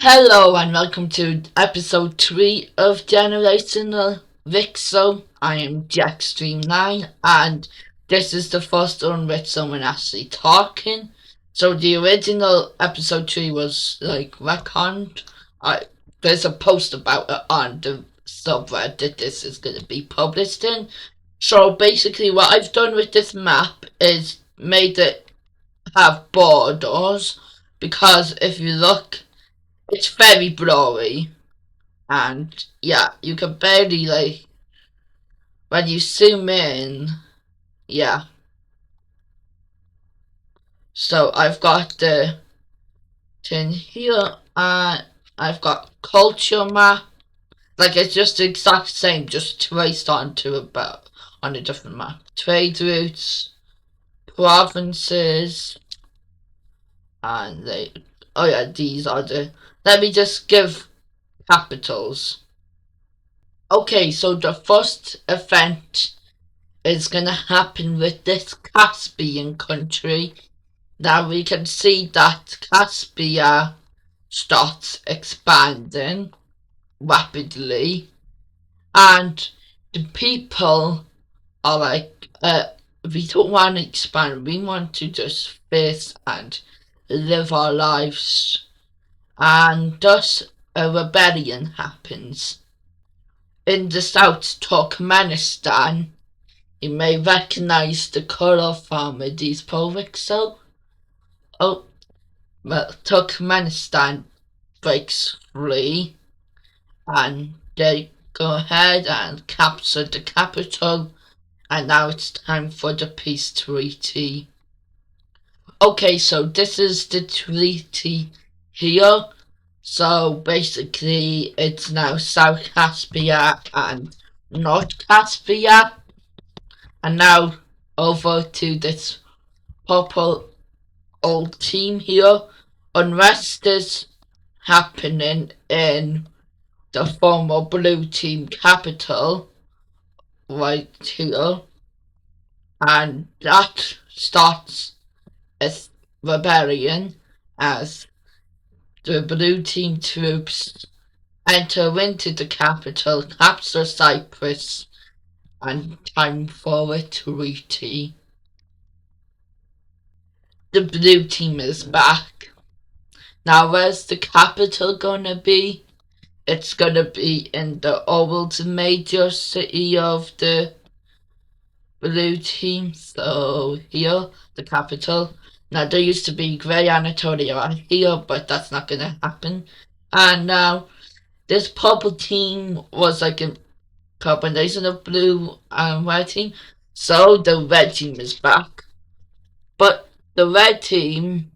Hello and welcome to episode 3 of Generational WICSO. I am Jackstream9 and this is the first one with someone actually talking. So the original episode 3 was retconned. There's a post about it on the subreddit this is going to be published in. So basically what I've done with this map is made it have borders, because if you look, it's very blurry, and yeah, you can barely, when you zoom in, yeah. So I've got the thing here, and I've got culture map, it's just the exact same, just traced onto on a different map. Trade routes, provinces, and oh yeah, these are let me just give capitals. Okay, so the first event is gonna happen with this Caspian country. Now we can see that Caspia starts expanding rapidly, and the people are we don't want to expand, we want to just face and live our lives, and thus a rebellion happens. In the South Turkmenistan, you may recognize the colour from these WICSO. Oh, well, Turkmenistan breaks free and they go ahead and capture the capital, and now it's time for the peace treaty. Okay, so this is the treaty here. So basically it's now South Caspia and North Caspia. And now over to this purple old team here. Unrest is happening in the former blue team capital right here, and that starts a rebellion as the blue team troops enter into the capital, capture Cyprus, and time for a treaty. The blue team is back. Now where's the capital gonna be? It's gonna be in the old major city of the blue team. So here, the capital. Now there used to be Grey Anatolia right here, but that's not gonna happen. And now this purple team was like a combination of blue and red team. So the red team is back. But the red team,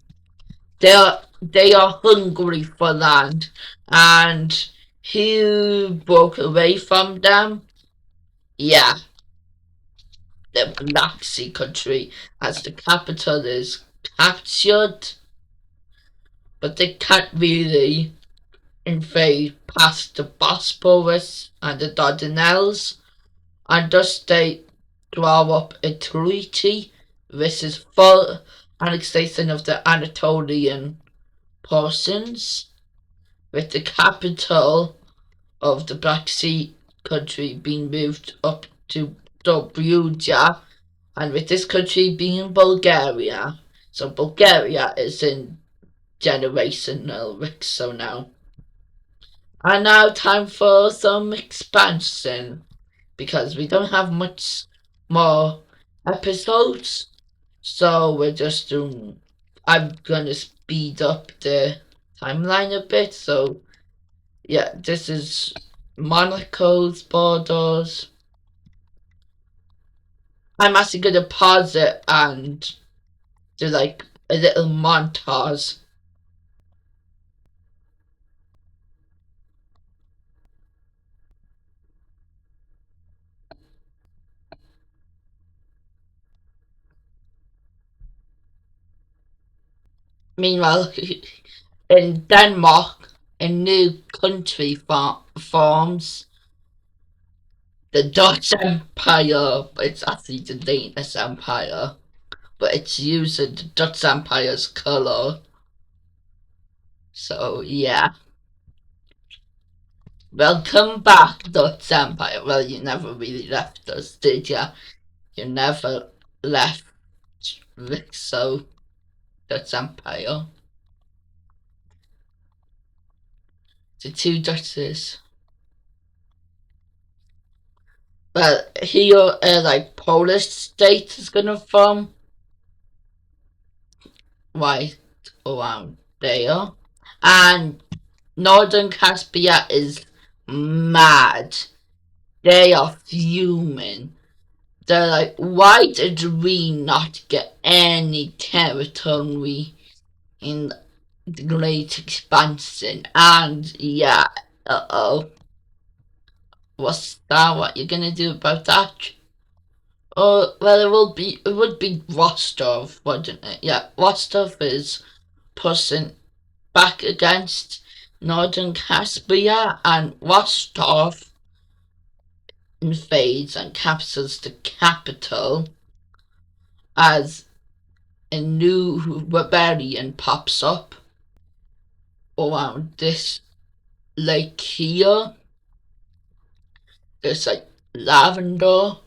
they are hungry for land, and who broke away from them? Yeah, the Black Sea country, as the capital is captured, but they can't really invade past the Bosporus and the Dardanelles, and thus they draw up a treaty. This is full annexation of the Anatolian portions, with the capital of the Black Sea country being moved up to Dobruja, and with this country being Bulgaria. So Bulgaria is in Generational WICSO now. And now time for some expansion, because we don't have much more episodes, so we're just doing, I'm gonna speed up the timeline a bit. So yeah, this is Monaco's borders. I'm actually gonna pause it and do a little montage. Meanwhile, in Denmark, a new country forms. The Dutch Empire. It's actually the Danish Empire, but it's using the Dutch Empire's colour. So yeah. Welcome back, Dutch Empire. Well, you never really left us, did ya? You never left WICSO, Dutch Empire. The two Dutches. Well, here, like, Polish state is gonna form right around there. And Northern Caspia is mad. They are fuming. They're like, why did we not get any territory in the Great Expansion? And yeah, what's that? What you gonna do about that? Oh, well, it would be Rostov, wouldn't it? Yeah, Rostov is pushing back against Northern Caspia, and Rostov invades and captures the capital as a new rebellion pops up around this lake here. There's like lavender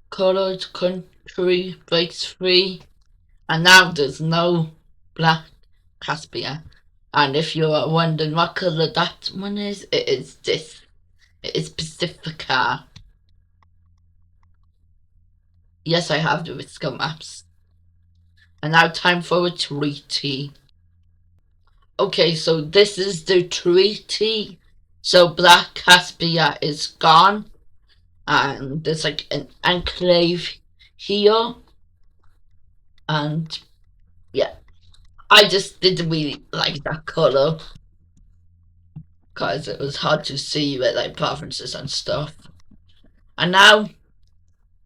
colored country breaks free, and now there's no black Caspia. And if you're wondering what color that one is, it is this. It is Pacifica. Yes, I have the WICSO maps. And now time for a treaty. Okay, so this is the treaty. So Black Caspia is gone. And there's like an enclave here. And yeah, I just didn't really like that color. Because it was hard to see with like provinces and stuff. And now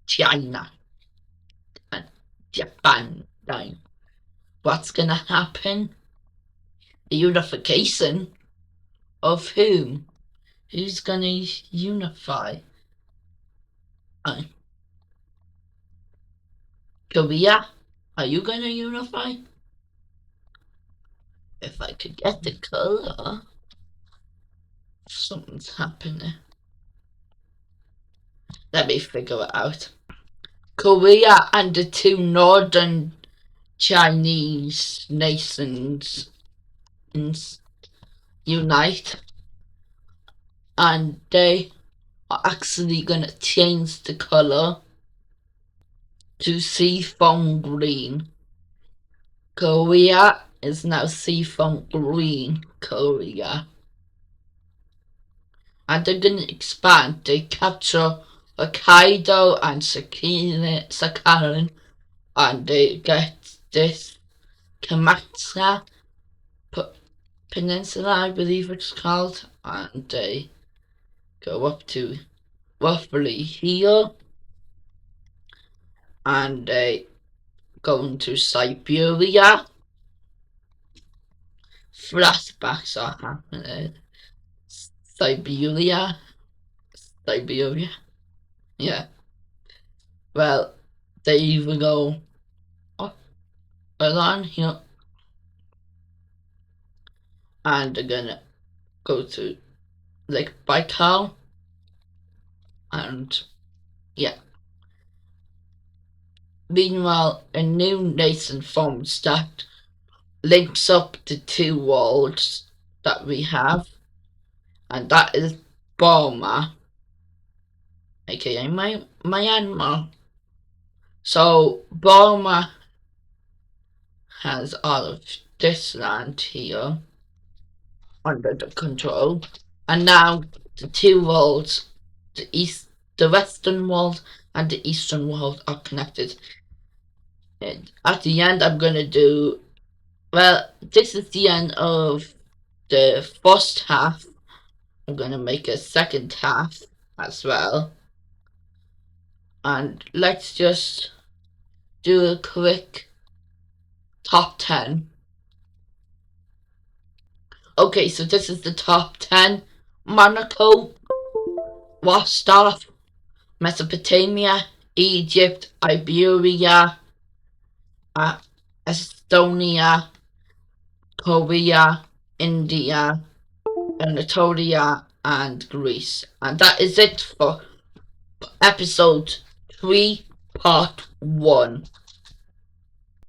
China and Japan dying. What's gonna happen? The unification of whom? Who's gonna unify? Korea? Are you gonna unify? If I could get the color, something's happening. Let me figure it out. Korea and the two northern Chinese nations unite, and they are actually gonna change the color to seafoam green. Korea is now seafoam green Korea. And they're gonna expand. They capture Hokkaido and Sakhalin, and they get this Kamatsa Peninsula, I believe it's called, and they go up to roughly here, and they go into Siberia. Flashbacks are happening. Siberia. Yeah. Well, they even go up along here, and they're gonna go to Lake Baikal, and yeah. Meanwhile, a new nation forms that links up the two worlds that we have, and that is Burma, aka Myanmar. So Burma has all of this land here under the control, and now the two worlds, the western world and the eastern world, are connected. And at the end, I'm gonna do, well, this is the end of the first half. I'm gonna make a second half as well, and let's just do a quick top 10. Okay, so this is the top 10. Monaco, Rostov, Mesopotamia, Egypt, Iberia, Estonia, Korea, India, Anatolia, and Greece. And that is it for episode 3, part 1.